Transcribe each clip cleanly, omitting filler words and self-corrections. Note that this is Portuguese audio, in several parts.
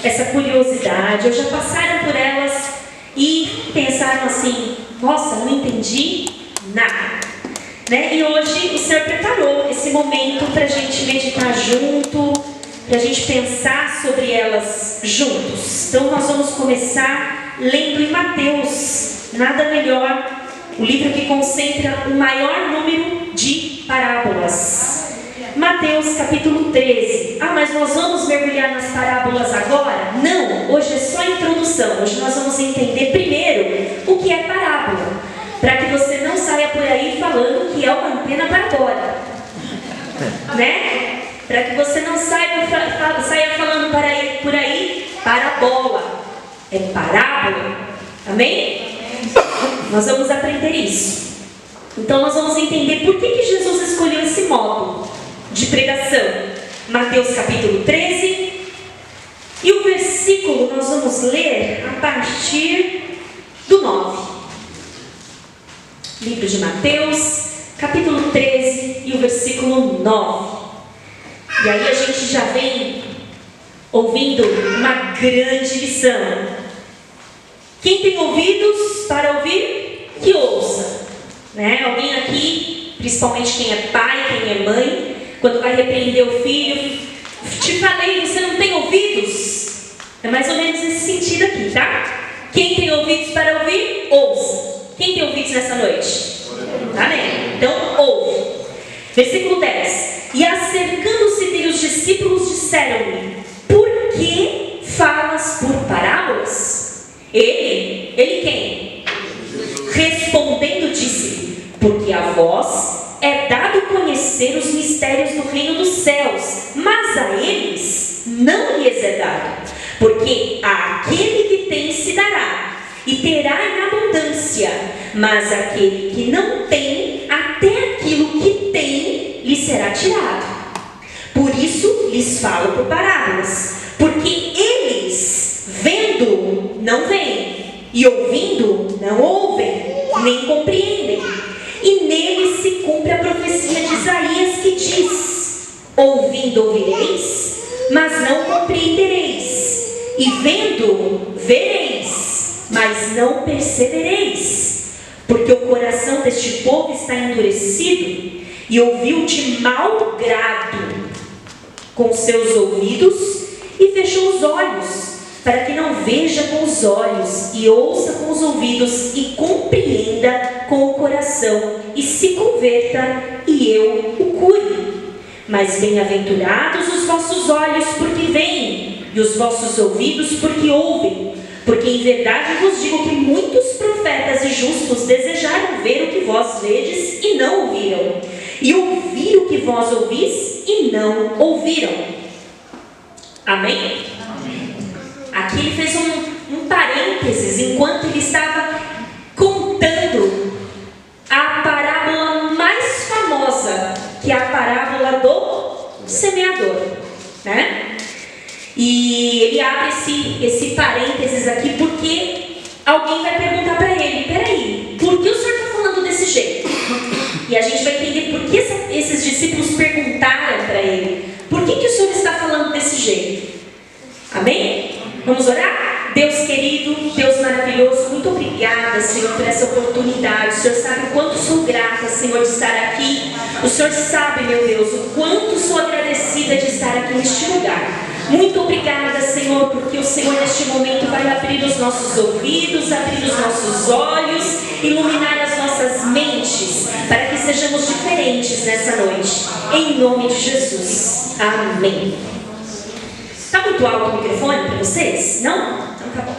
essa curiosidade, ou já passaram por elas e pensaram assim: nossa, não entendi nada, né? E hoje o Senhor preparou esse momento para a gente meditar junto, para a gente pensar sobre elas juntos. Então nós vamos começar lendo em Mateus, nada melhor, o livro que concentra o maior número de parábolas. Mateus capítulo 13. Ah, mas nós vamos mergulhar nas parábolas agora? Não, hoje é só a introdução. Hoje nós vamos entender primeiro o que é parábola, para que você não saia por aí falando que é uma antena parabólica, né? Para que você não saia falando por aí parabola. É parábola. Amém? Nós vamos aprender isso. Então nós vamos entender por que Jesus escolheu esse modo de pregação. Mateus capítulo 13. E o versículo nós vamos ler a partir do 9. Livro de Mateus, capítulo 13 e o versículo 9. E aí a gente já vem ouvindo uma grande lição. Quem tem ouvidos para ouvir, que ouça. Né? Alguém aqui, principalmente quem é pai, quem é mãe, quando vai repreender o filho, te falei, você não tem ouvidos? É mais ou menos nesse sentido aqui, tá? Quem tem ouvidos para ouvir, ouça. Quem tem ouvidos nessa noite? Amém? Então, ouve. Versículo 10. E acercando-se dele os discípulos disseram-lhe: por que falas por parábolas? Ele quem? Respondendo disse-lhe: porque a vós é dado conhecer os mistérios do reino dos céus, mas a eles não lhes é dado. Porque àquele que tem se dará, e terá em abundância, mas aquele que não tem, até aquilo que tem lhe será tirado. Por isso lhes falo por parábolas, porque eles, vendo, não veem, e ouvindo, não ouvem, nem compreendem. E nele se cumpre a profecia de Isaías que diz: ouvindo ouvireis, mas não compreendereis, e vendo vereis, mas não percebereis, porque o coração deste povo está endurecido, e ouviu de mau grado com seus ouvidos, e fechou os olhos, para que não veja com os olhos, e ouça com os ouvidos, e compreenda com o coração, e se converta, e eu o cure. Mas bem-aventurados os vossos olhos, porque veem, e os vossos ouvidos, porque ouvem. Porque em verdade vos digo que muitos profetas e justos desejaram ver o que vós vedes, e não ouviram, e ouvir o que vós ouvis, e não ouviram. Amém? Aqui ele fez um parênteses, enquanto ele estava contando a parábola mais famosa, que é a parábola do semeador, né? E ele abre esse parênteses aqui porque alguém vai perguntar para ele: peraí, por que o senhor está falando desse jeito? E a gente vai entender por que esses discípulos perguntaram para ele: por que o senhor está falando desse jeito? Amém? Vamos orar? Deus querido, Deus maravilhoso, muito obrigada, Senhor, por essa oportunidade. O Senhor sabe o quanto sou grata, Senhor, de estar aqui. O Senhor sabe, meu Deus, o quanto sou agradecida de estar aqui neste lugar. Muito obrigada, Senhor, porque o Senhor neste momento vai abrir os nossos ouvidos, abrir os nossos olhos, iluminar as nossas mentes, para que sejamos diferentes nessa noite. Em nome de Jesus. Amém. Está muito alto o microfone para vocês? Não? Então tá bom.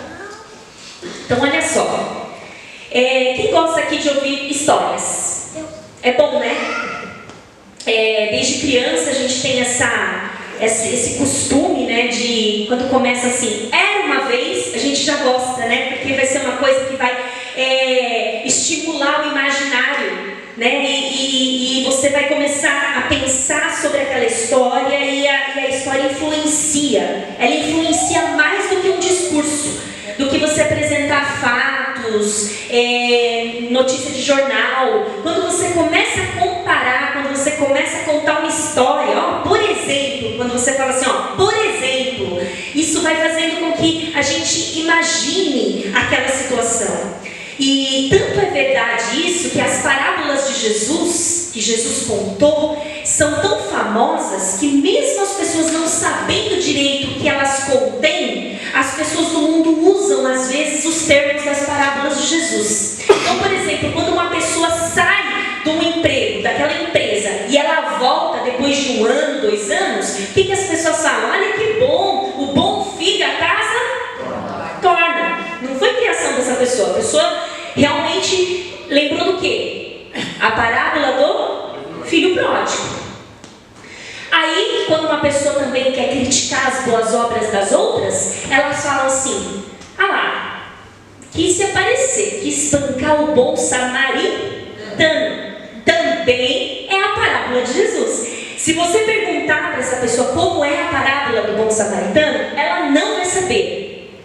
Então olha só. Quem gosta aqui de ouvir histórias? É bom, né? Desde criança a gente tem esse costume, né? De quando começa assim, era uma vez, a gente já gosta, né? Porque vai ser uma coisa que vai estimular o imaginário, né? E você vai começar a pensar sobre aquela história e a história influencia. Ela influencia mais do que um discurso, do que você apresentar fatos, notícia de jornal. Quando você começa a comparar, quando você começa a contar uma história, por exemplo, quando você fala assim, por exemplo, isso vai fazendo com que a gente imagine aquela situação. E tanto é verdade isso, que as parábolas de Jesus, que Jesus contou, são tão famosas que mesmo as pessoas não sabendo direito o que elas contêm, as pessoas do mundo usam às vezes os termos das parábolas de Jesus. Então, por exemplo, quando uma pessoa sai de um emprego, daquela empresa, e ela volta depois de 1 ano, 2 anos, o que as pessoas falam? Olha que bom, o bom filho a casa torna. Não foi criação dessa pessoa, a pessoa realmente lembrou do quê? A parábola do filho pródigo. Aí, quando uma pessoa também quer criticar as boas obras das outras, elas falam assim: ah lá, quis se aparecer, quis espancar o bom samaritano. Também é a parábola de Jesus. Se você perguntar para essa pessoa como é a parábola do bom samaritano, ela não vai saber.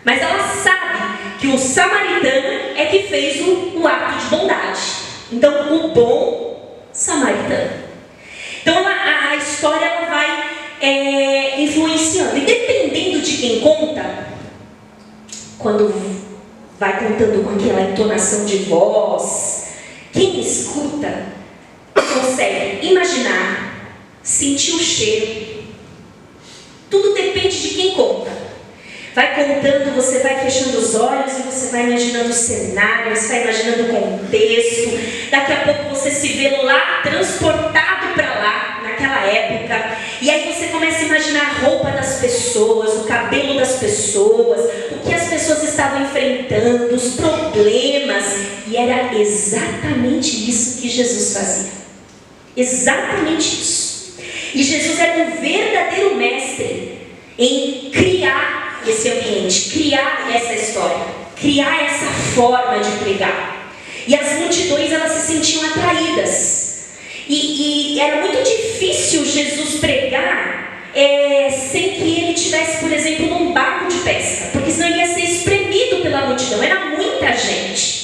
Mas ela sabe que o samaritano é que fez o ato de bondade. Então, o bom samaritano. Então, a história ela vai influenciando. E dependendo de quem conta, quando vai contando com aquela entonação de voz, quem escuta consegue imaginar, sentir o cheiro. Tudo depende de quem conta. Vai contando, você vai fechando os olhos e você vai imaginando o cenário, você vai imaginando o contexto. Daqui a pouco você se vê lá, transportado para lá, naquela época. E aí você começa a imaginar a roupa das pessoas, o cabelo das pessoas, o que as pessoas estavam enfrentando, os problemas. E era exatamente isso que Jesus fazia. Exatamente isso. E Jesus era um verdadeiro mestre em criar esse ambiente, criar essa história, criar essa forma de pregar. E as multidões, elas se sentiam atraídas. E era muito difícil Jesus pregar sem que ele estivesse, por exemplo, num barco de pesca, porque senão ele ia ser espremido pela multidão, era muita gente.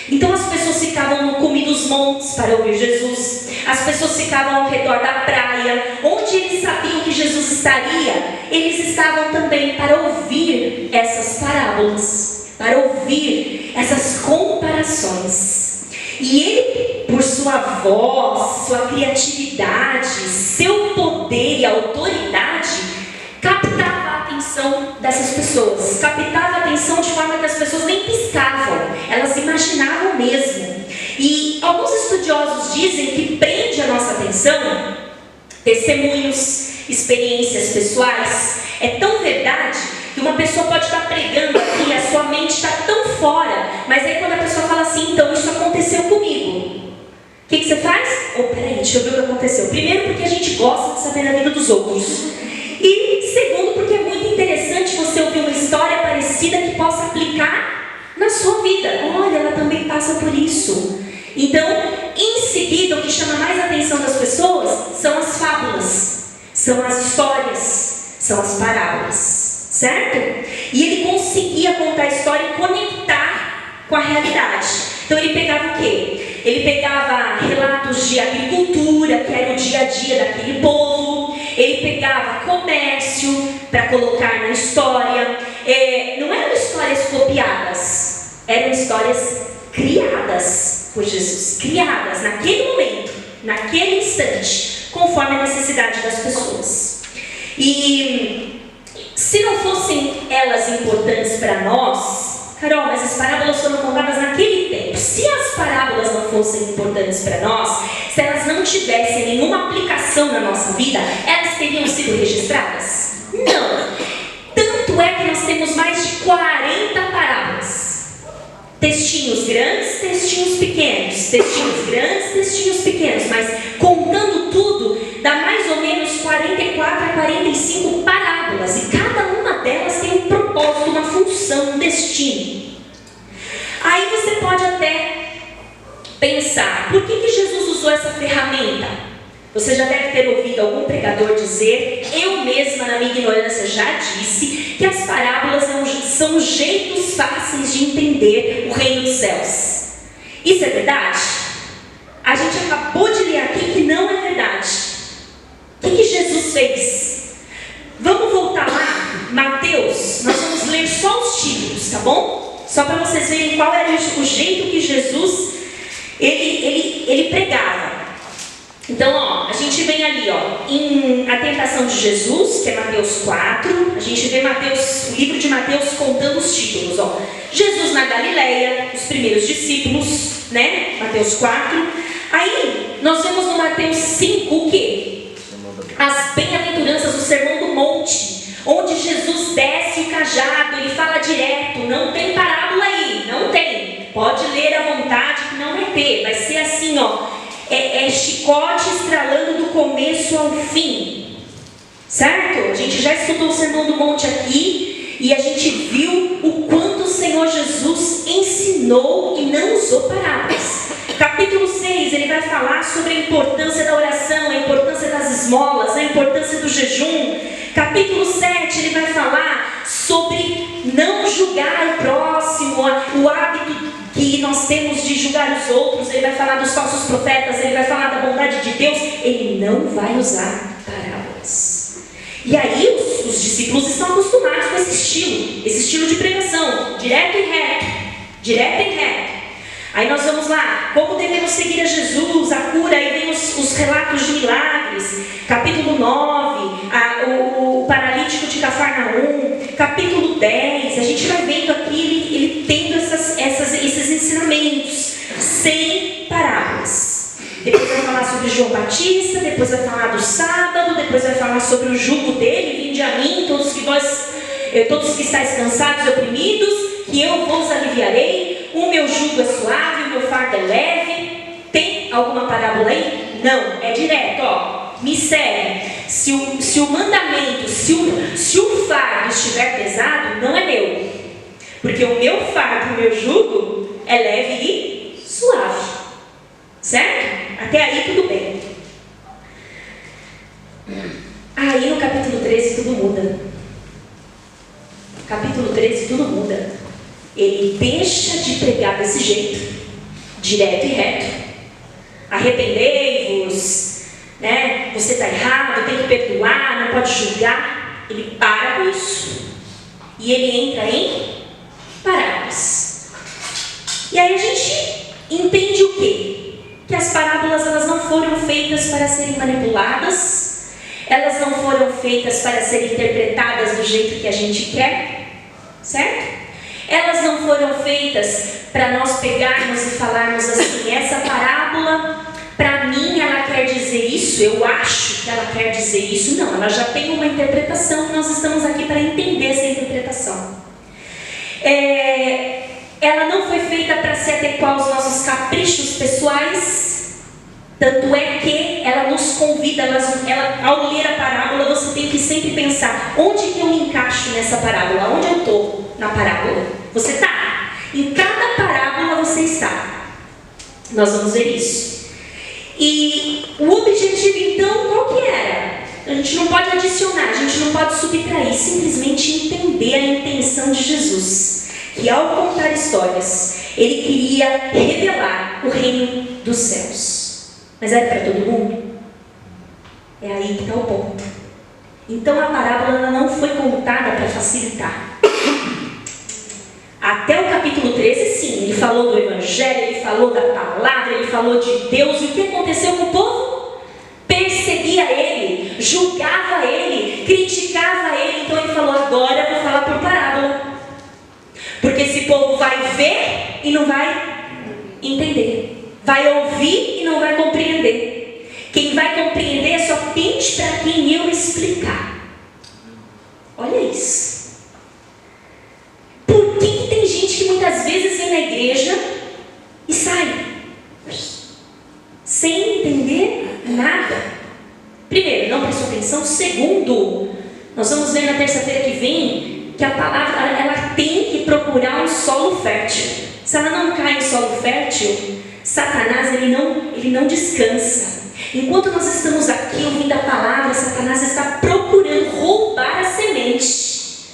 Então as pessoas ficavam no cume dos montes para ouvir Jesus, as pessoas ficavam ao redor da praia, onde eles sabiam que Jesus estaria, eles estavam também para ouvir essas parábolas, para ouvir essas comparações. E ele, por sua voz, sua criatividade, seu poder e autoridade, captava a atenção dessas pessoas, captava a atenção de forma que as pessoas nem piscavam, elas imaginavam mesmo. E alguns estudiosos dizem que prende a nossa atenção testemunhos, experiências pessoais. É tão verdade que uma pessoa pode estar pregando aqui, a sua mente está tão fora, mas aí quando a pessoa fala assim, então isso aconteceu comigo, o que você faz? Peraí, deixa eu ver o que aconteceu. Primeiro, porque a gente gosta de saber da vida dos outros. E segundo, porque é muito interessante você ouvir uma história parecida que possa aplicar na sua vida. Olha, ela também passa por isso. Então, em seguida, o que chama mais a atenção das pessoas são as fábulas, são as histórias, são as parábolas, certo? E ele conseguia contar a história e conectar com a realidade. Então ele pegava o quê? Ele pegava relatos de agricultura, que era o dia a dia daquele povo. Ele pegava comércio para colocar na história. Não eram histórias copiadas, eram histórias criadas por Jesus, criadas naquele momento, naquele instante, conforme a necessidade das pessoas. E se não fossem elas importantes para nós, Carol, mas as parábolas foram contadas naquele tempo. Se as parábolas não fossem importantes para nós, se elas não tivessem nenhuma aplicação na nossa vida, elas teriam sido registradas? Não. Tanto é que nós temos mais de 40 parábolas. Textinhos grandes, textinhos pequenos. Textinhos grandes, textinhos pequenos. Mas contando tudo, dá mais ou menos 44 a 45 parábolas. E cada uma delas tem um propósito, uma função, um destino. Aí você pode até pensar, por que Jesus usou essa ferramenta? Você já deve ter ouvido algum pregador dizer, eu mesma na minha ignorância já disse, que as parábolas são jeitos fáceis de entender o reino dos céus. Isso é verdade? A gente acabou de ler aqui que não é verdade. O que Jesus fez? Vamos voltar lá, Mateus Mateus, nós vamos ler só os títulos, tá bom? Só para vocês verem qual era o jeito que Jesus ele pregava. Então, a gente vem ali, em a tentação de Jesus, que é Mateus 4, a gente vê o livro de Mateus contando os títulos, Jesus na Galileia, os primeiros discípulos, né? Mateus 4. Aí, nós vemos no Mateus 5 o quê? As bem-aventuranças do Sermão do Monte, onde Jesus desce o cajado, ele fala direto, não tem parábola aí, não tem. Pode ler à vontade que não vai ter, vai ser assim, é chicote estralando do começo ao fim, certo? A gente já estudou o Sermão do Monte aqui e a gente viu o quanto o Senhor Jesus ensinou e não usou parábolas. Capítulo 6, ele vai falar sobre a importância da oração, a importância das esmolas, a importância do jejum. Capítulo 7, ele vai falar sobre não julgar o próximo, o hábito que nós temos de julgar os outros. Ele vai falar dos falsos profetas, ele vai falar da bondade de Deus. Ele não vai usar parábolas. E aí os discípulos estão acostumados com esse estilo de pregação, direto e reto. Aí nós vamos lá, como devemos seguir a Jesus, a cura, aí vem os relatos de milagres. Capítulo 9, o paralítico de Cafarnaum. Capítulo 10, a gente vai vendo aqui ele tendo esses ensinamentos, sem parábolas. Depois vai falar sobre João Batista, depois vai falar do sábado, depois vai falar sobre o jugo dele. Vinde a mim, todos que estáis cansados e oprimidos, que eu vos aliviarei. O meu jugo é suave, o meu fardo é leve. Tem alguma parábola aí? Não, é direto, me segue. Se o mandamento, se o fardo estiver pesado, não é meu. Porque o meu fardo, o meu jugo é leve e suave. Certo? Até aí tudo bem. Aí no capítulo 13 tudo muda. Capítulo 13 tudo muda. Ele deixa de pregar desse jeito, direto e reto. Arrependei-vos, né? Você está errado, tem que perdoar, não pode julgar. Ele para com isso. E ele entra em parábolas. E aí a gente entende o quê? Que as parábolas elas não foram feitas para serem manipuladas, elas não foram feitas para serem interpretadas do jeito que a gente quer, certo? Elas não foram feitas para nós pegarmos e falarmos assim, essa parábola, para mim ela quer dizer isso, eu acho que ela quer dizer isso. Não, ela já tem uma interpretação e nós estamos aqui para entender essa interpretação. Ela não foi feita para se adequar aos nossos caprichos pessoais, tanto é que ela nos convida, ao ler a parábola, você tem que sempre pensar, onde que eu me encaixo nessa parábola? Onde eu estou na parábola? Você está. Em cada parábola você está. Nós vamos ver isso. E o objetivo então, qual que era? A gente não pode adicionar, a gente não pode subtrair, simplesmente entender a intenção de Jesus. Que ao contar histórias, ele queria revelar o reino dos céus. Mas era para todo mundo? É aí que está o ponto. Então a parábola ela não foi contada para facilitar. Até o capítulo 13, sim, ele falou do evangelho, ele falou da palavra, ele falou de Deus. E o que aconteceu com o povo? Perseguia ele, julgava ele, criticava ele. Então ele falou, agora eu vou falar por parábola. Porque esse povo vai ver e não vai entender. Vai ouvir e não vai compreender. Quem vai compreender é somente para quem eu explicar. Olha isso. Por que tem gente que muitas vezes vem na igreja e sai sem entender nada? Primeiro, não prestou atenção. Segundo, nós vamos ver na terça-feira que vem que a palavra ela tem que procurar um solo fértil. Se ela não cai em solo fértil, Satanás ele não descansa. Enquanto nós estamos aqui ouvindo a palavra, Satanás está procurando roubar a semente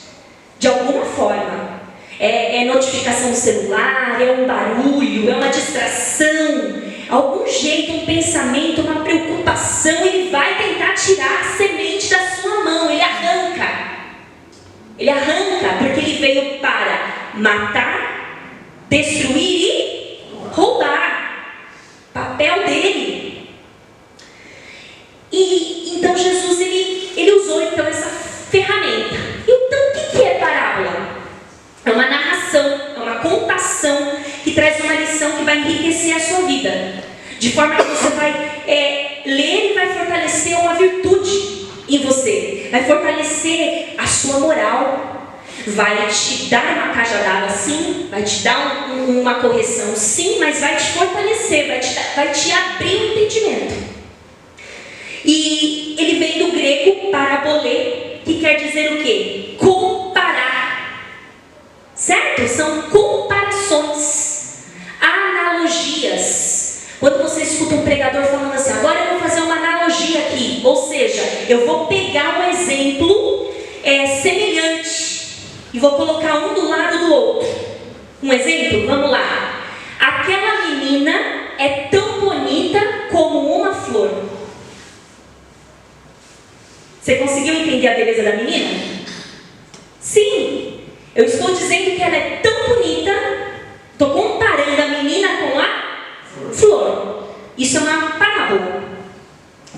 de alguma forma. É notificação no celular, é um barulho, é uma distração, algum jeito, um pensamento, uma preocupação. Ele vai tentar tirar a semente da sua mão, ele arranca. Ele arranca porque ele veio para matar, destruir e roubar. Papel dele. E então Jesus ele usou então essa ferramenta. Então o que é parábola? É uma narração, é uma contação que traz uma lição que vai enriquecer a sua vida. De forma que você vai ler e vai fortalecer uma virtude em você. Vai fortalecer a sua moral. Vai te dar uma cajadada, sim. Vai te dar uma correção, sim. Mas vai te fortalecer, vai te abrir o entendimento. E ele vem do grego parabolê, que quer dizer o quê? Comparar. Certo? São comparações, analogias. Quando você escuta um pregador falando assim, agora eu vou fazer uma analogia aqui, ou seja, eu vou pegar um exemplo semelhante e vou colocar um do lado do outro. Um exemplo, vamos lá. Aquela menina é tão bonita como uma flor. Você conseguiu entender a beleza da menina? Sim. Eu estou dizendo que ela é tão bonita, estou comparando a menina com a flor. Isso é uma parábola,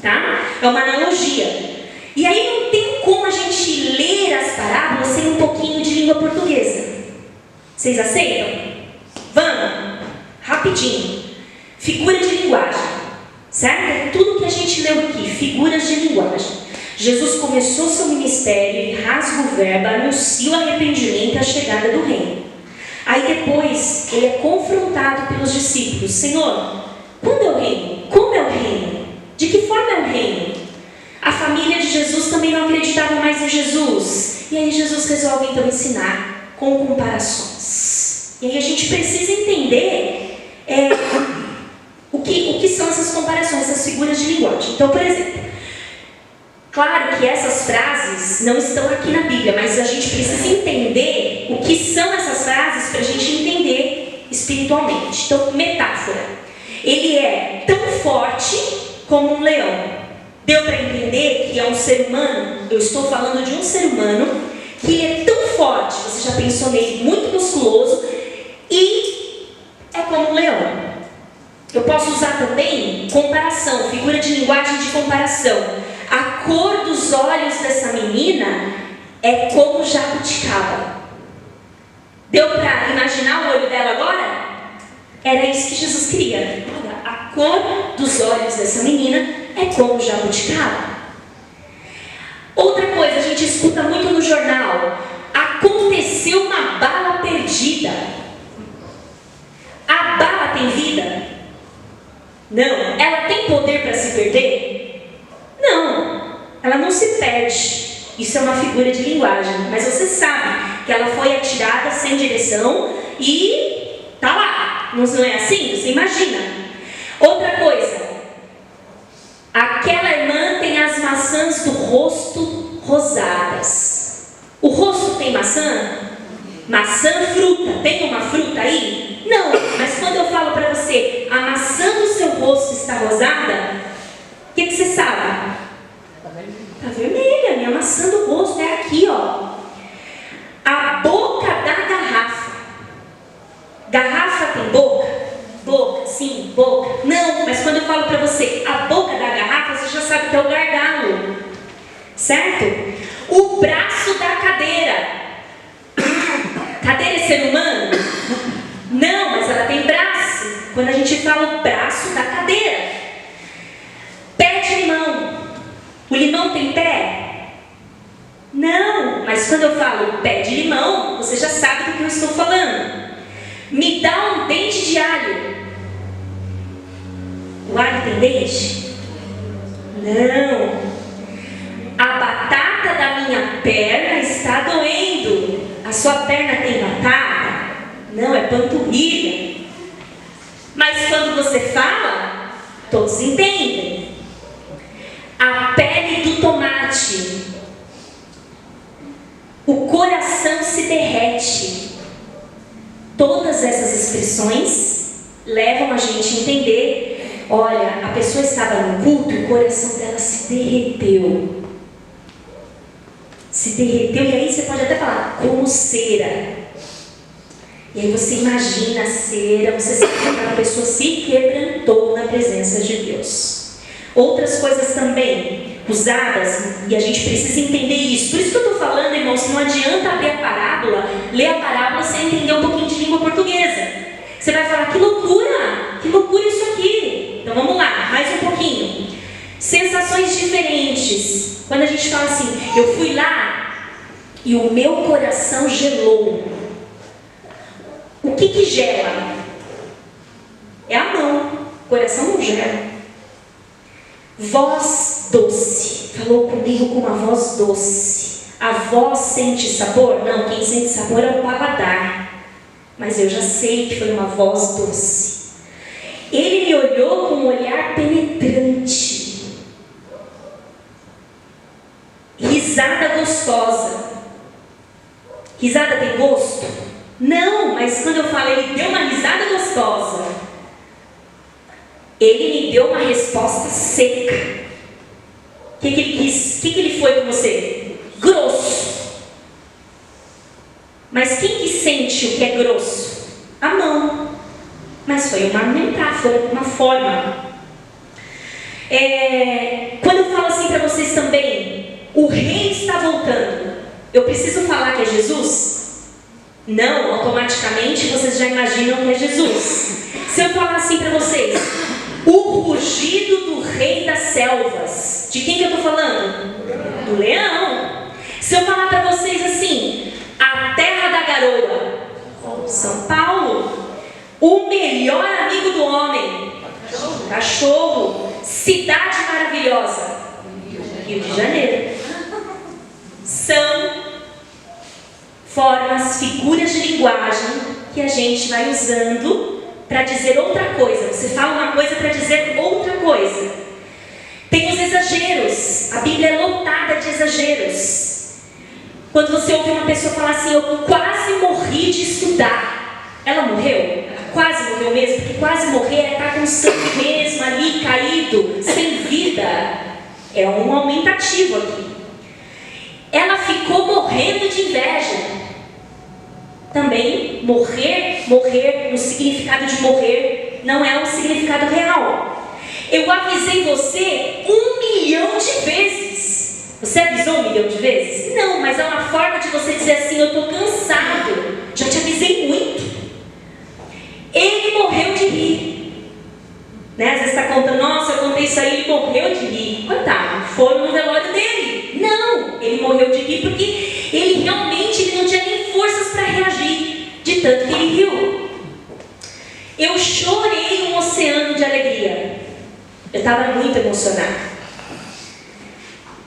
tá? É uma analogia. E aí não tem como a gente ler as parábolas sem um pouquinho de língua portuguesa. Vocês aceitam? Vamos? Rapidinho. Figura de linguagem, certo? Tudo que a gente leu aqui, figuras de linguagem. Jesus começou seu ministério, ele rasga o verbo, anuncia o arrependimento e a chegada do reino. Aí depois, ele é confrontado pelos discípulos. Senhor, quando é o reino? Como é o reino? De que forma é o reino? A família de Jesus também não acreditava mais em Jesus. E aí Jesus resolve então ensinar com comparações. E aí a gente precisa entender o que são essas comparações, essas figuras de linguagem. Então, por exemplo, claro que essas frases não estão aqui na Bíblia, mas a gente precisa entender o que são essas frases para a gente entender espiritualmente. Então, metáfora. Ele é tão forte como um leão. Deu para entender que é um ser humano? Eu estou falando de um ser humano que ele é tão forte, você já pensou nele, muito musculoso, e é como um leão. Eu posso usar também comparação, figura de linguagem de comparação. A cor dos olhos dessa menina é como jabuticaba. Deu para imaginar o olho dela agora? Era isso que Jesus queria. Olha, a cor dos olhos dessa menina é como jabuticaba. Outra coisa, a gente escuta muito no jornal. Aconteceu uma bala perdida. A bala tem vida? Não. Ela tem poder para se perder? Não. Ela não se perde. Isso é uma figura de linguagem. Mas você sabe que ela foi atirada sem direção e tá lá. Não é assim? Você imagina. Outra coisa. Aquela irmã tem as maçãs do rosto rosadas. O rosto tem maçã? Maçã, fruta. Tem uma fruta aí? Não. Mas quando eu falo para você, a maçã do seu rosto está rosada, o que você sabe? Está vermelha. Minha maçã do rosto é aqui, ó. A boca da garrafa. Garrafa tem boca? Boca, sim, boca. Não, mas quando eu falo para você a boca da garrafa, você já sabe que é o gargalo. Certo? O braço da cadeira. Cadeira é ser humano? Não, mas ela tem braço. Quando a gente fala o braço da cadeira. Pé de limão. O limão tem pé? Não, mas quando eu falo pé de limão, você já sabe do que eu estou falando. Me dá um dente de alho. O alho tem dente? Não. A batata da minha perna está doendo. A sua perna tem batata? Não, é panturrilha. Mas quando você fala, todos entendem. A pele do tomate. O coração se derrete. Todas essas expressões levam a gente a entender, olha, a pessoa estava no culto e o coração dela se derreteu. se derreteu, e aí você pode até falar, como cera. E aí você imagina a cera, você sabe que aquela pessoa se quebrantou na presença de Deus. Outras coisas também usadas, e a gente precisa entender isso. Por isso que eu estou falando, irmãos, não adianta abrir a parábola, ler a parábola sem entender um pouquinho de língua portuguesa. Você vai falar, que loucura isso aqui. Então vamos lá, mais um pouquinho. Sensações diferentes. Quando a gente fala assim, eu fui lá e o meu coração gelou. O que gela? É a mão. O coração não gela. Voz doce. Falou comigo com uma voz doce. A voz sente sabor? Não, quem sente sabor é o paladar. Mas eu já sei que foi uma voz doce. Ele me olhou com um olhar penetrante. Risada gostosa. Risada tem gosto? Não, mas quando eu falo ele deu uma risada gostosa, ele me deu uma resposta seca. O que ele quis? O que ele foi com você? Grosso. Mas quem que sente o que é grosso? A mão. Mas foi uma metáfora, uma forma. Quando eu falo assim para vocês também, o rei está voltando, eu preciso falar que é Jesus? Não, automaticamente vocês já imaginam que é Jesus. Se eu falar assim para vocês, o rugido do rei das selvas, de quem que eu estou falando? Do leão. Se eu falar para vocês assim, a terra da garoa, São Paulo. O melhor amigo do homem, cachorro. Cidade maravilhosa, Rio de Janeiro. São formas, figuras de linguagem que a gente vai usando para dizer outra coisa. Você fala uma coisa para dizer outra coisa. Tem os exageros. A Bíblia é lotada de exageros. Quando você ouve uma pessoa falar assim, eu quase morri de estudar. Ela morreu? Ela quase morreu mesmo? Porque quase morrer é estar com sangue mesmo ali, caído, sem vida. É um aumentativo aqui. Ela ficou morrendo de inveja. Também, morrer no significado de morrer, não é o significado real. Eu avisei você 1 milhão de vezes. Você avisou 1 milhão de vezes? Não, mas é uma forma de você dizer assim, eu estou cansado, já te avisei muito. Ele morreu de rir. Né? Às vezes está contando, nossa, eu contei isso aí, ele morreu de rir. Coitado, foram no velório dele. Não, ele morreu de rir porque ele realmente não tinha nem forças para reagir, de tanto que ele riu. Eu chorei um oceano de alegria. Eu estava muito emocionada.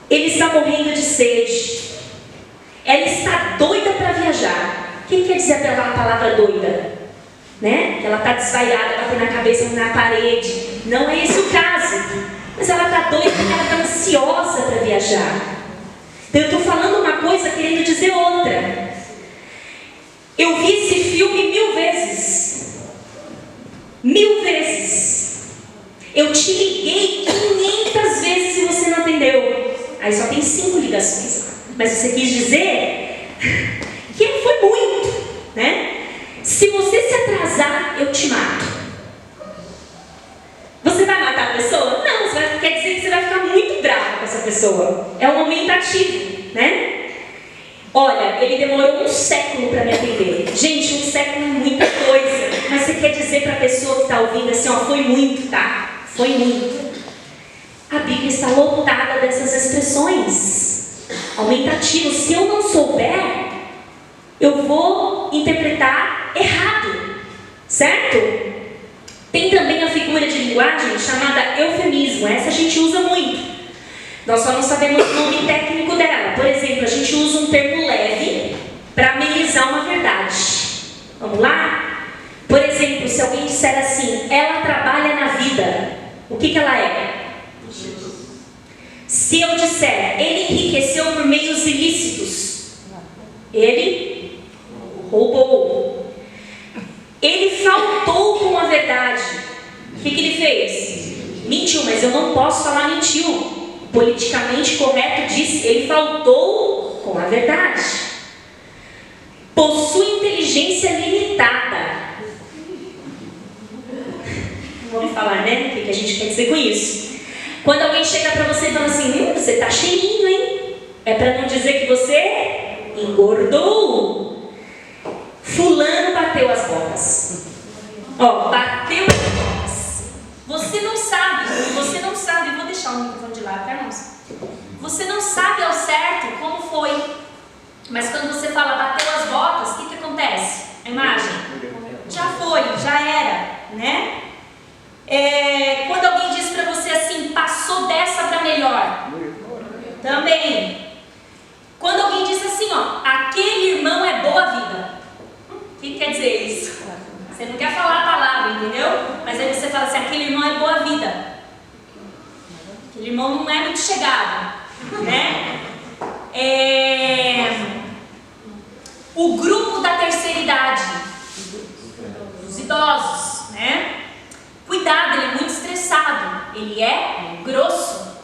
Ele está morrendo de sede. Ela está doida para viajar. O que quer dizer aquela palavra doida? Né? Que ela está desvaiada, batendo a cabeça na parede. Não é esse o caso. Mas ela está doida porque ela está ansiosa para viajar. Então eu estou falando uma coisa querendo dizer outra. Eu vi esse filme 1000 vezes. 1000 vezes. Eu te liguei 500 vezes e você não atendeu. Aí só tem 5 ligações. Mas você quis dizer que foi muito, né? Se você se atrasar, eu te mato. Você vai matar a pessoa? Não, quer dizer que você vai ficar muito bravo com essa pessoa. É um aumentativo, né? Olha, ele demorou 1 século para me atender. Gente, 1 século é muita coisa. Mas você quer dizer para a pessoa que está ouvindo assim, ó, foi muito, tá? Foi muito. A Bíblia está lotada dessas expressões aumentativas. Se eu não souber, eu vou interpretar errado, certo? Tem também a figura de linguagem chamada eufemismo. Essa a gente usa muito. Nós só não sabemos o nome técnico dela. Por exemplo, a gente usa um termo leve para amenizar uma verdade. Vamos lá? Por exemplo, se alguém disser assim, ela trabalha na vida, o que ela é? Se eu disser, ele enriqueceu por meios ilícitos, ele roubou. Ele faltou com a verdade. O que ele fez? Mentiu, mas eu não posso falar mentiu. Politicamente correto diz, ele faltou com a verdade. Possui inteligência limitada. Vamos falar, né? O que a gente quer dizer com isso? Quando alguém chega para você e fala assim, você tá cheinho, hein? É para não dizer que você engordou. Fulano bateu as botas. Ó, bateu as botas. Você não sabe, vou deixar o microfone de lado, tá, irmãos? Você não sabe ao certo como foi. Mas quando você fala bateu as botas, o que acontece? A imagem? Já foi, já era, né? Quando alguém diz para você assim, passou dessa para melhor. Também. Quando alguém diz assim, ó, aquele irmão é boa vida. O que quer dizer isso? Você não quer falar a palavra, entendeu? Mas aí você fala assim, aquele irmão é boa vida. Aquele irmão não é muito chegado, né? O grupo da terceira idade, os idosos, né? Cuidado, ele é muito estressado, ele é grosso.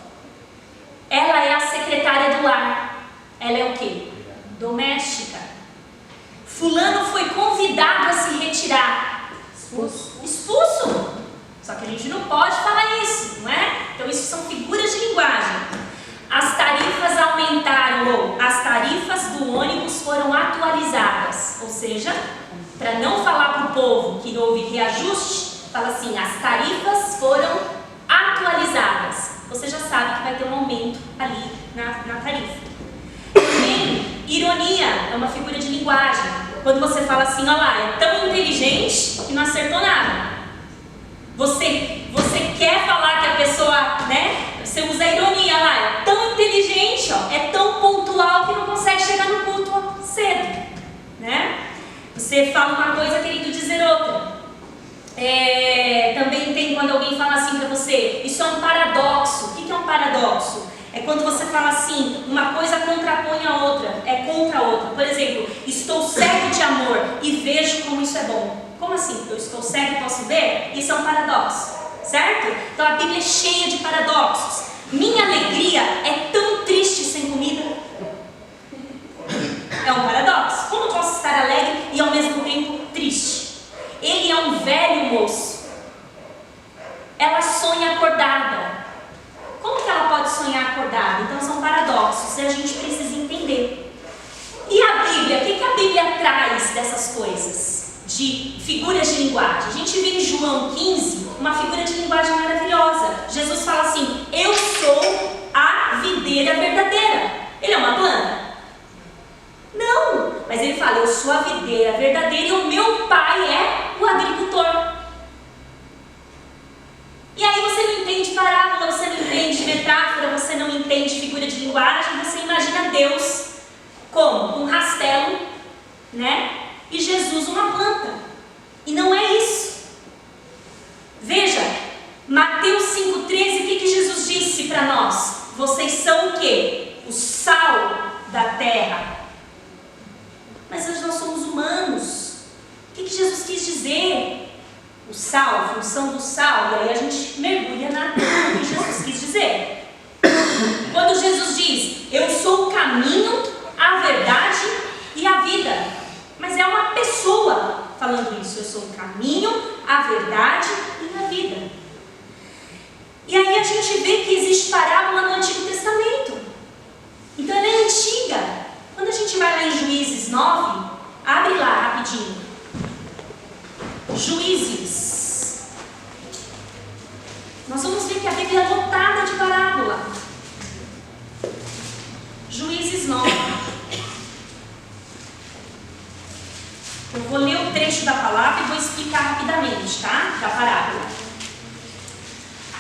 Ela é a secretária do lar. Ela é o quê? Doméstica. Fulano foi convidado a se retirar. Expulso. Só que a gente não pode falar isso, não é? Então isso são figuras de linguagem. As tarifas aumentaram, ou as tarifas do ônibus foram atualizadas. Ou seja, para não falar para o povo que houve reajuste, fala assim, as tarifas foram atualizadas. Você já sabe que vai ter um aumento ali na tarifa. Também, ironia é uma figura de linguagem. Quando você fala assim, olha lá, é tão inteligente que não acertou nada. Você quer falar que a pessoa, né? Você usa a ironia lá, é tão inteligente, ó, é tão pontual que não consegue chegar no culto cedo, né? Você fala uma coisa querendo dizer outra. Também tem quando alguém fala assim para você, isso é um paradoxo. O que é um paradoxo? É quando você fala assim, uma coisa contrapõe a outra, é contra a outra. Por exemplo, estou cego de amor e vejo como isso é bom. Como assim? Eu estou cego e posso ver? Isso é um paradoxo, certo? Então a Bíblia é cheia de paradoxos. Minha alegria é tão triste sem comida. É um paradoxo. Como eu posso estar alegre e ao mesmo tempo triste? Ele é um velho moço. Ela sonha acordada. Como que ela pode sonhar acordada? Então são paradoxos e a gente precisa entender. E a Bíblia? O que a Bíblia traz dessas coisas? De figuras de linguagem. A gente vê em João 15 uma figura de linguagem maravilhosa. Jesus fala assim, eu sou a videira verdadeira. Ele é uma planta? Não, mas ele fala, eu sou a videira verdadeira e o meu pai é o agricultor. E aí você não entende parábola, você não entende metáfora, você não entende figura de linguagem, você imagina Deus como um rastelo, né? E Jesus uma planta. E não é isso. Veja, Mateus 5,13, o que Jesus disse para nós? Vocês são o quê? O sal da terra. Mas hoje nós somos humanos. O que Jesus quis dizer? O sal, a função do sal, e aí a gente mergulha no que Jesus quis dizer. Quando Jesus diz, eu sou o caminho, a verdade e a vida. Mas é uma pessoa falando isso, eu sou o caminho, a verdade e a vida. E aí a gente vê que existe parábola no Antigo Testamento. Então ela é antiga. Quando a gente vai lá em Juízes 9, abre lá rapidinho. Juízes. Nós vamos ver que a Bíblia é lotada de parábola. Juízes 9. Eu vou ler o trecho da palavra e vou explicar rapidamente, tá? Da parábola.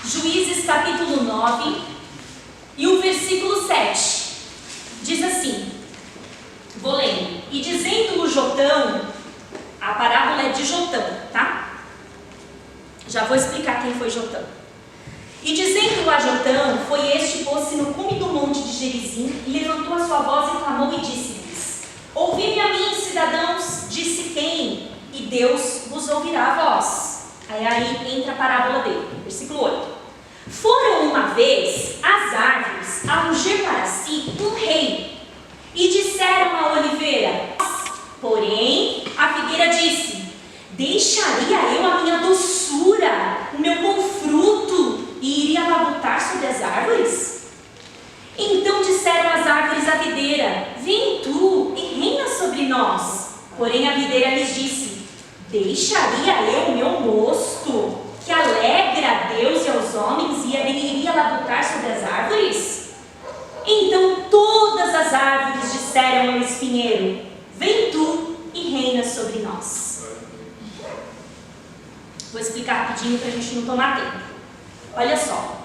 Juízes capítulo 9 e o versículo 7. Diz assim, vou ler. E dizendo-o Jotão, a parábola é de Jotão, tá? Já vou explicar quem foi Jotão. E dizendo a Jotão, foi este, pôs-se no cume do monte de Gerizim, e levantou a sua voz e clamou e disse-lhes, ouvi-me a mim, cidadãos, disse quem? E Deus vos ouvirá a voz. Aí entra a parábola dele, versículo 8. Foram uma vez as árvores a ungir para si um rei, E disseram à oliveira: porém, a figueira disse: deixaria eu a minha doçura, o meu bom fruto, e iria labutar sobre as árvores? Então disseram as árvores à videira: vem tu e reina sobre nós. Porém a videira lhes disse: deixaria eu o meu mosto, que alegra a Deus e aos homens, e iria labutar sobre as árvores? Então todas as árvores disseram ao espinheiro: vem tu e reina sobre nós. Vou explicar rapidinho para a gente não tomar tempo. Olha só.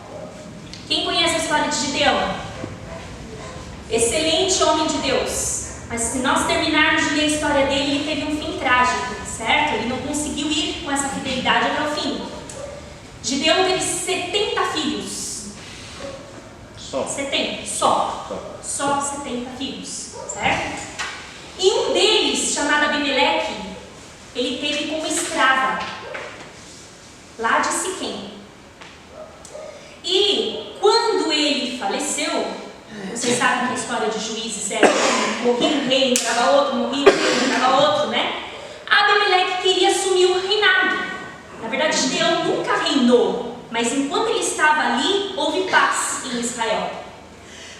Quem conhece a história de Gideão? Excelente homem de Deus. Mas se nós terminarmos de ler a história dele, ele teve um fim trágico, certo? Ele não conseguiu ir com essa fidelidade até o fim. Gideão teve 70 filhos. Só? 70, só 70 filhos, certo? E um deles, chamado Abimeleque, ele teve como escrava, lá de Siquém. E quando ele faleceu, vocês sabem que a história de Juízes é: morria um rei, entrava outro, morria um rei, entrava outro, né? Abimeleque queria assumir o reinado. Na verdade, Gideão nunca reinou, mas enquanto ele estava ali, houve paz em Israel.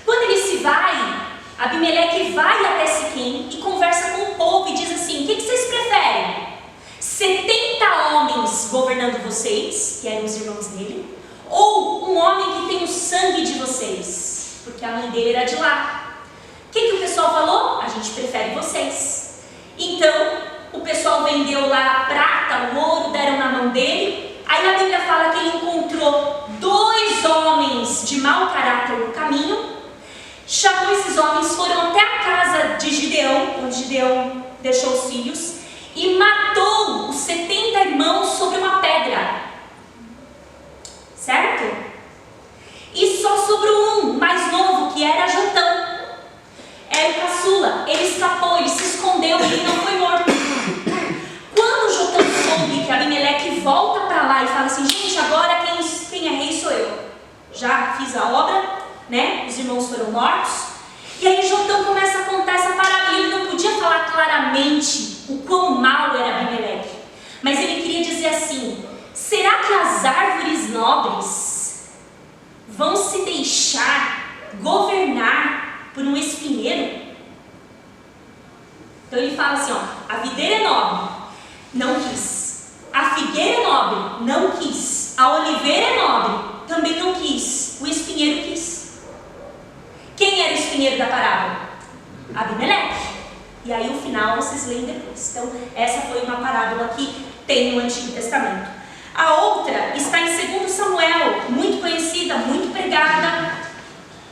Quando ele se vai, Abimeleque vai até Siquém e conversa com o povo e diz assim: o que vocês preferem? 70 homens governando vocês, que eram os irmãos dele, ou um homem que tem o sangue de vocês? Porque a mãe dele era de lá. O que o pessoal falou? A gente prefere vocês. Então, o pessoal vendeu lá a prata, o ouro, deram na mão dele. Aí a Bíblia fala que ele encontrou 2 homens de mau caráter no caminho, chamou esses homens, foram até a casa de Gideão, onde Gideão deixou os filhos, e matou os 70 irmãos sobre uma pedra. Certo? E só sobrou um, mais novo, que era Jotão. Era o caçula. Ele escapou, ele se escondeu, ele não foi morto. Quando Jotão soube que Abimeleque volta para lá e fala assim: gente, agora quem é rei sou eu. Já fiz a obra, né? Os irmãos foram mortos. E aí Jotão começa a contar essa parábola. Ele não podia falar claramente o quão mau era Abimeleque, mas ele queria dizer assim: será que as árvores nobres vão se deixar governar por um espinheiro? Então ele fala assim, ó: a videira é nobre, não quis. A figueira é nobre, não quis. A oliveira é nobre, também não quis. O espinheiro quis. Quem era o espinheiro da parábola? Abimeleque. E aí o final vocês leem depois. Então essa foi uma parábola que tem no Antigo Testamento. A outra está em 2 Samuel, muito conhecida, muito pregada.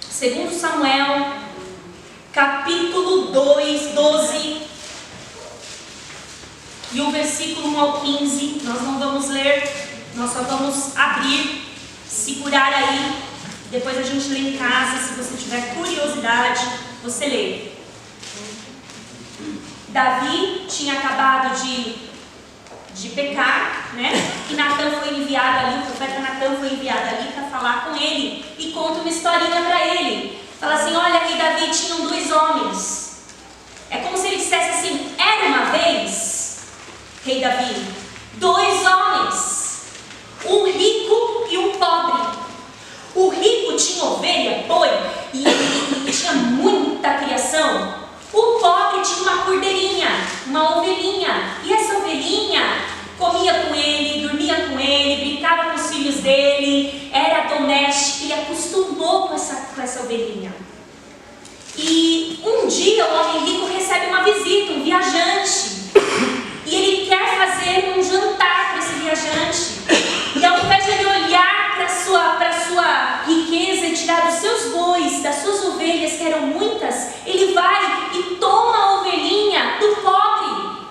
2 Samuel, capítulo 2, 12. E o versículo 1 ao 15, nós não vamos ler, nós só vamos abrir, segurar aí. Depois a gente lê em casa, se você tiver curiosidade, você lê. Davi tinha acabado de pecar, né? E Natã foi enviado ali, o profeta Natã foi enviado ali para falar com ele e conta uma historinha para ele. Fala assim: olha, rei Davi, tinham 2 homens. É como se ele dissesse assim: era uma vez, rei Davi, 2 homens, um rico e um pobre. O rico tinha ovelha, boi e tinha muita criação. O pobre tinha uma cordeirinha, uma ovelhinha, e essa ovelhinha comia com ele, dormia com ele, brincava com os filhos dele, era doméstica, ele acostumou com essa ovelhinha. E um dia o homem rico recebe uma visita, um viajante, e ele quer fazer um jantar para esse viajante. E ao invés de ele olhar para a sua riqueza e tirar dos seus bois, das suas ovelhas, que eram muitas, ele vai e toma a ovelhinha do pobre.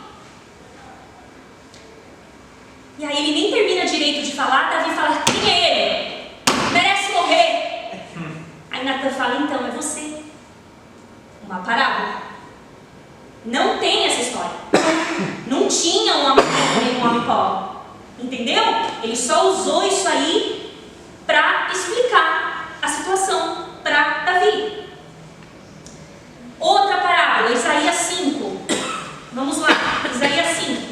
E aí ele nem termina direito de falar, Davi fala: quem é ele? Merece morrer. Aí Natã fala: então é você. Uma parábola. Não tem essa história. Não tinha um homem rico nem um homem pobre. Entendeu? Ele só usou isso aí para explicar a situação para Davi. Outra parábola, Isaías 5. Vamos lá, Isaías 5.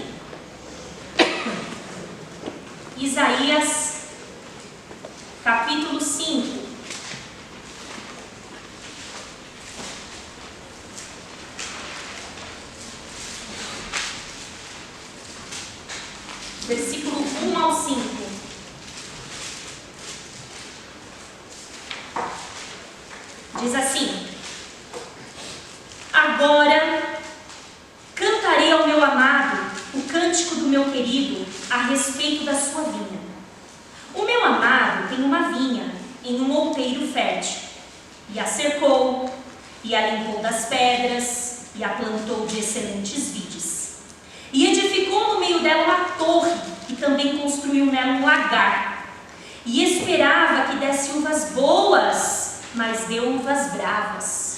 Isaías, capítulo 5. Versículo 1 ao 5. Diz assim: agora cantarei ao meu amado o cântico do meu querido a respeito da sua vinha. O meu amado tem uma vinha em um outeiro fértil, e a cercou, e a limpou das pedras, e a plantou de excelentes vides. E edificou no meio dela uma torre, e também construiu nela um lagar. E esperava que desse uvas boas, mas deu uvas bravas.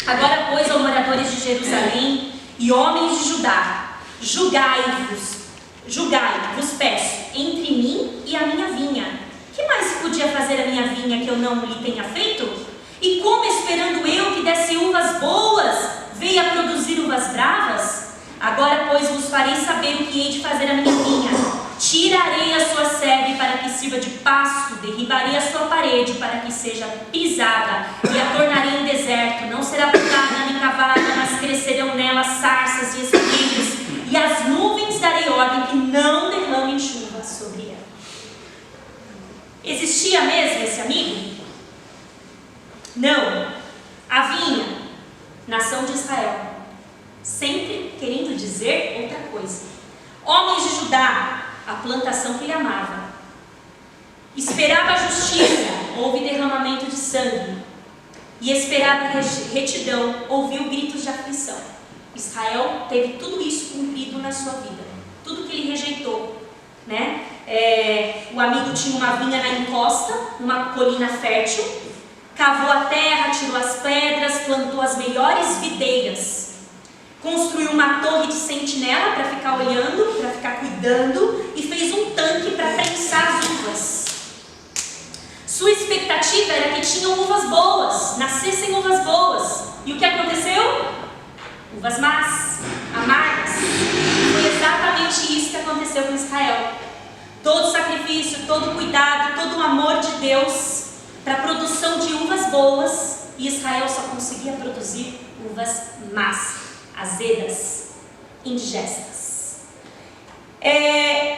Agora, pois, ó moradores de Jerusalém e homens de Judá, julgai-vos, peço, entre mim e a minha vinha. Que mais podia fazer a minha vinha que eu não lhe tenha feito? E como, esperando eu que desse uvas boas, veio a produzir uvas bravas? Agora, pois, vos farei saber o que hei de fazer a minha vinha. Tirarei a sua sebe para que sirva de pasto, derribarei a sua parede para que seja pisada, e a tornarei em deserto. Não será plantada nem cavada, mas crescerão nela sarças e espinhos, e as nuvens darei ordem que não derramem chuva sobre ela. Existia mesmo esse amigo? Não. A vinha, nação de Israel, sempre querendo dizer outra coisa. Homens de Judá, a plantação que ele amava. Esperava a justiça, houve derramamento de sangue. E esperava retidão, ouviu gritos de aflição. Israel teve tudo isso cumprido na sua vida. Tudo que ele rejeitou, né? O amigo tinha uma vinha na encosta, numa colina fértil, cavou a terra, tirou as pedras, plantou as melhores videiras, construiu uma torre de sentinela para ficar olhando, para ficar cuidando, e fez um tanque para prensar as uvas. Sua expectativa era que tinham uvas boas, nascessem uvas boas. E o que aconteceu? Uvas más, amargas. Foi exatamente isso que aconteceu com Israel. Todo sacrifício, todo cuidado, todo o amor de Deus para a produção de uvas boas, e Israel só conseguia produzir uvas más, azedas, indigestas.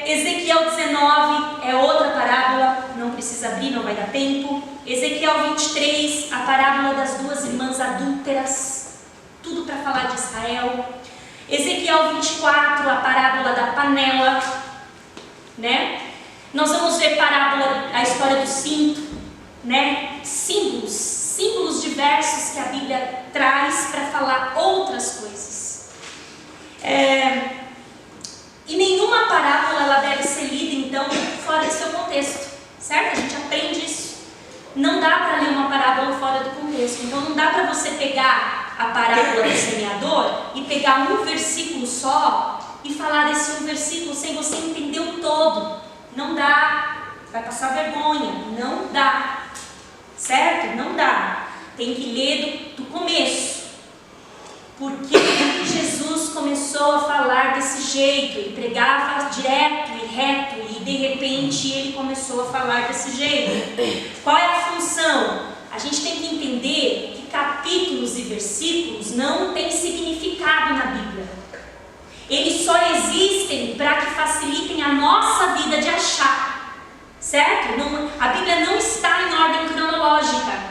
Ezequiel 19 é outra parábola, não precisa abrir, não vai dar tempo. Ezequiel 23, a parábola das duas irmãs adúlteras, tudo para falar de Israel. Ezequiel 24, a parábola da panela, né? Nós vamos ver a história do cinto, né? Símbolos diversos que a Bíblia traz para falar outras coisas. E nenhuma parábola ela deve ser lida, então, fora do seu contexto, certo? A gente aprende isso. Não dá para ler uma parábola fora do contexto. Então, não dá para você pegar a parábola do semeador e pegar um versículo só e falar desse um versículo sem você entender o todo. Não dá. Vai passar vergonha. Não dá. Certo? Não dá. Tem que ler do começo. Porque Jesus começou a falar desse jeito, ele pregava direto e reto, e de repente ele começou a falar desse jeito. Qual é a função? A gente tem que entender que capítulos e versículos não têm significado na Bíblia. Eles só existem para que facilitem a nossa vida de achar, certo? A Bíblia não está em ordem cronológica.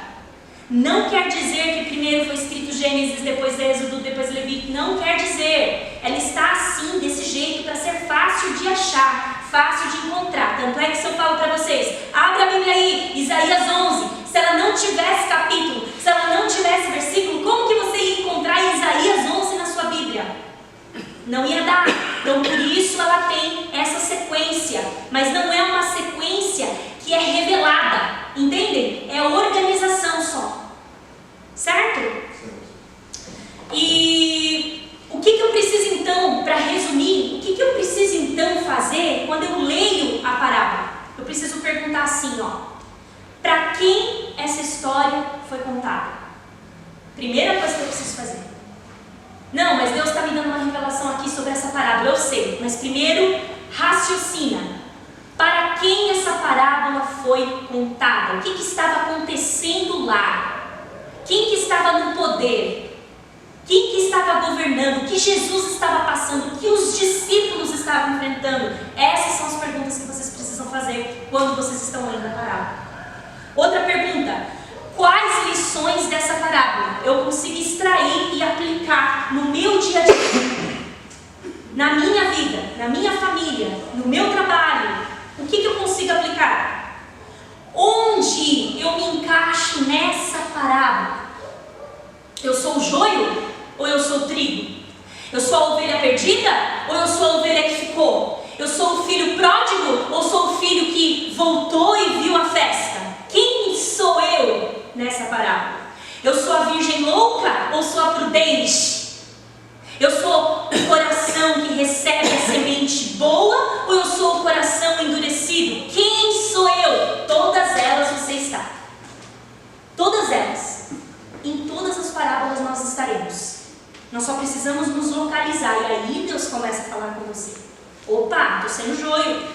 Não quer dizer que primeiro foi escrito Gênesis, depois Êxodo, depois Levítico. Não quer dizer. Ela está assim, desse jeito, para ser fácil de achar, fácil de encontrar. Tanto é que se eu falo para vocês, abre a Bíblia aí, Isaías 11. Se ela não tivesse capítulo, se ela não tivesse versículo, como que você ia encontrar Isaías 11 na sua Bíblia? Não ia dar. Então por isso ela tem essa sequência. Mas não é uma sequência que é revelada. Entendem? É organização só. Certo? E o que eu preciso então, para resumir, o que eu preciso então fazer quando eu leio a parábola? Eu preciso perguntar assim, ó. Para quem essa história foi contada? Primeira coisa que eu preciso fazer. Não, mas Deus está me dando uma revelação aqui sobre essa parábola. Eu sei, mas primeiro raciocina. Para quem essa parábola foi contada? O que estava acontecendo lá? Quem que estava no poder? Quem que estava governando? O que Jesus estava passando? O que os discípulos estavam enfrentando? Essas são as perguntas que vocês precisam fazer quando vocês estão lendo a parábola. Outra pergunta: quais lições dessa parábola eu consigo extrair e aplicar no meu dia a dia? Na minha vida, na minha família, no meu trabalho? O que eu consigo aplicar? Onde eu me encaixo nessa parábola? Eu sou o joio ou eu sou o trigo? Eu sou a ovelha perdida ou eu sou a ovelha que ficou? Eu sou o filho pródigo ou sou o filho que voltou e viu a festa? Quem sou eu nessa parábola? Eu sou a virgem louca ou sou a prudente? Eu sou o coração que recebe a semente boa ou eu sou o coração endurecido? Quem sou eu? Todas elas você está. Todas elas. Em todas as parábolas nós estaremos. Nós só precisamos nos localizar. E aí Deus começa a falar com você. Opa, estou sendo joio.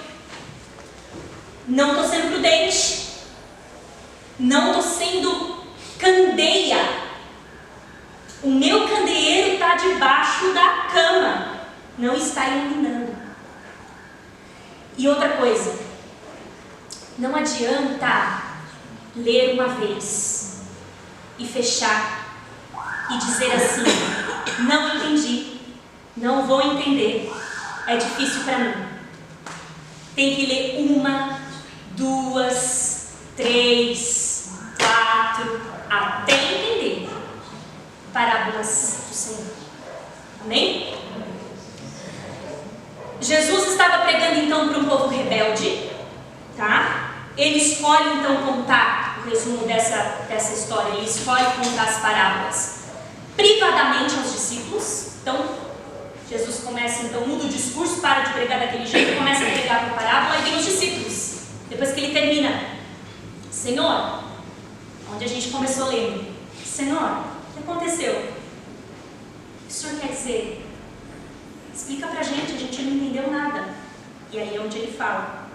Não estou sendo prudente. Não estou sendo candeia. O meu candeeiro está debaixo da cama. Não está iluminando. E outra coisa. Não adianta ler uma vez e fechar e dizer assim: não entendi, não vou entender, é difícil para mim. Tem que ler 1, 2, 3, 4, até entender. Parábolas do Senhor. Amém? Jesus estava pregando então para um povo rebelde, tá? Ele escolhe então contar o resumo dessa história. Ele escolhe contar as parábolas privadamente aos discípulos. Então Jesus começa, então muda o discurso, para de pregar daquele jeito, começa a pregar por parábola e vem os discípulos. Depois que ele termina: Senhor, onde a gente começou lendo, Senhor, o que aconteceu? O que o Senhor quer dizer? Explica pra gente, a gente não entendeu nada. E aí é onde ele fala.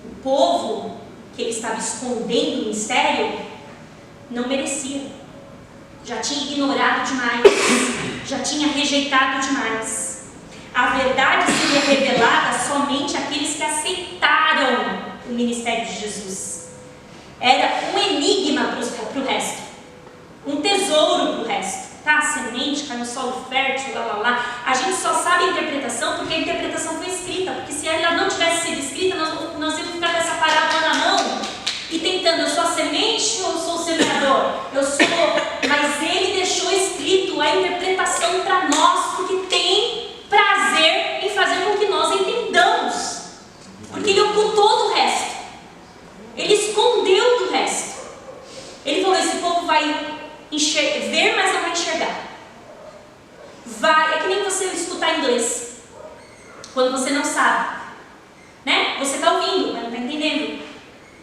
O povo que ele estava escondendo o mistério não merecia. Já tinha ignorado demais. Já tinha rejeitado demais. A verdade seria revelada somente àqueles que aceitaram o ministério de Jesus. Era um enigma para o resto. Um tesouro para o resto. Tá, a semente cai no solo fértil, lá. A gente só sabe a interpretação porque a interpretação foi escrita. Porque se ela não tivesse sido escrita, nós íamos ficar com essa parábola na mão e tentando: eu sou a semente ou eu sou o semeador? Eu sou. Mas ele deixou escrito a interpretação para nós, porque tem prazer em fazer com que nós entendamos. Porque ele ocultou do resto. Ele escondeu do resto. Ele falou: esse povo vai ver, mas não vai enxergar. É que nem você escutar inglês quando você não sabe, né? Você está ouvindo, mas não está entendendo.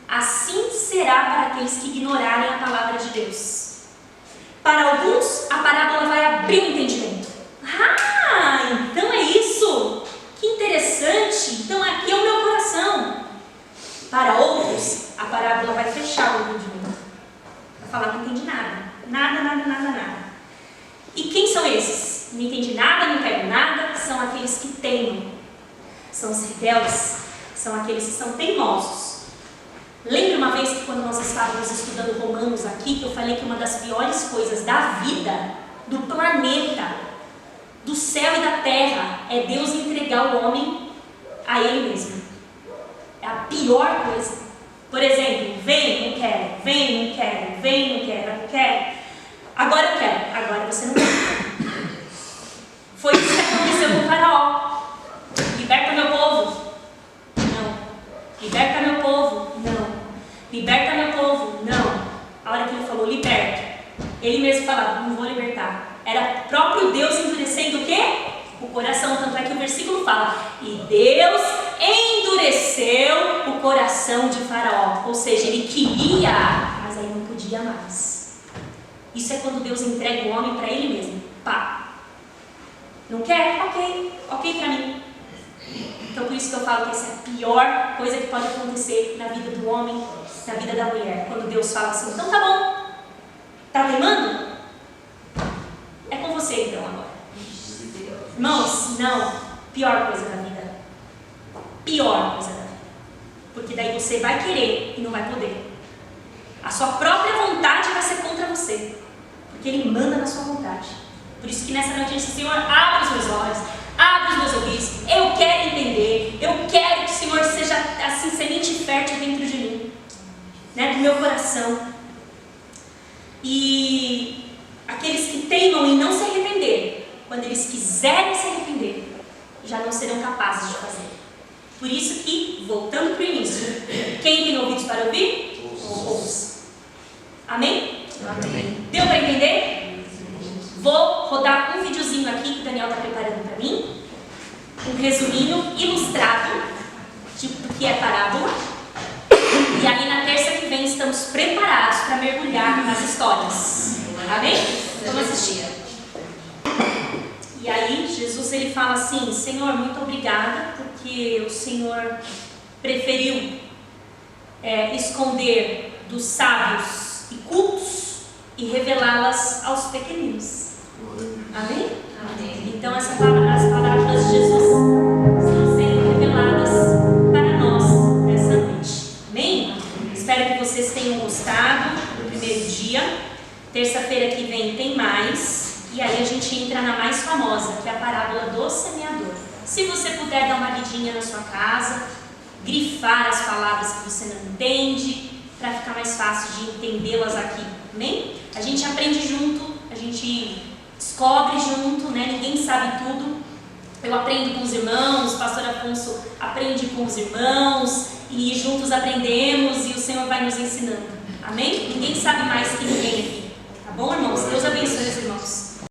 Assim será para aqueles que ignorarem a palavra de Deus. Para alguns, a parábola vai abrir o entendimento. Ah, então é isso? Que interessante. Então aqui é o meu coração. Para outros, a parábola vai fechar o entendimento. Vai falar: não entendi nada. Nada. E quem são esses? Não entendi nada, não quero nada. São aqueles que teimam. São os rebeldes. São aqueles que são teimosos. Lembra uma vez que quando nós estávamos estudando Romanos aqui, que eu falei que uma das piores coisas da vida, do planeta, do céu e da terra, é Deus entregar o homem a ele mesmo. É a pior coisa. Por exemplo: vem, não quero, vem, não quero, vem, não quero, não quero. Agora eu quero, agora você não quer. Foi isso que aconteceu com o Faraó. Liberta meu povo. Não. Liberta meu povo. Não. Liberta meu povo. Não. A hora que ele falou liberta, ele mesmo falava: não vou libertar. Era próprio Deus endurecendo o quê? O coração. Tanto é que o versículo fala: e Deus endureceu o coração de Faraó. Ou seja, ele queria, mas aí não podia mais. Isso é quando Deus entrega o homem para ele mesmo. Pá. Não quer? Ok para mim. Então por isso que eu falo que essa é a pior coisa que pode acontecer na vida do homem, na vida da mulher. Quando Deus fala assim, então tá bom. Tá teimando? É com você então agora. Irmãos, não. Pior coisa da vida. Pior coisa da vida. Porque daí você vai querer e não vai poder. A sua própria vontade vai ser contra você. Porque Ele manda na sua vontade. Por isso que nessa noite, Senhor, abre os meus olhos, abre os meus ouvidos. Eu quero entender. Eu quero que o Senhor seja assim, semente fértil dentro de mim, né, do meu coração. E aqueles que teimam em não se arrepender, quando eles quiserem se arrepender, já não serão capazes de fazer. Por isso que, voltando para o início, quem tem ouvidos para ouvir, ouça. Amém? Amém. Deu para entender? Vou rodar um videozinho aqui que o Daniel está preparando para mim. Um resuminho ilustrado do que é parábola. E aí na terça que vem estamos preparados para mergulhar nas histórias. Amém? Vamos assistir. E aí Jesus ele fala assim: Senhor, muito obrigada porque o Senhor preferiu esconder dos sábios e cultos e revelá-las aos pequeninos. Amém? Amém. Então as palavras de Jesus estão sendo reveladas para nós nessa noite. Amém? Espero que vocês tenham gostado do primeiro dia. Terça-feira que vem tem mais. E aí a gente entra na mais famosa, que é a parábola do semeador. Se você puder dar uma lidinha na sua casa, grifar as palavras que você não entende, para ficar mais fácil de entendê-las aqui. Amém? A gente aprende junto, a gente descobre junto, né? Ninguém sabe tudo. Eu aprendo com os irmãos, o pastor Afonso aprende com os irmãos, e juntos aprendemos e o Senhor vai nos ensinando. Amém? Ninguém sabe mais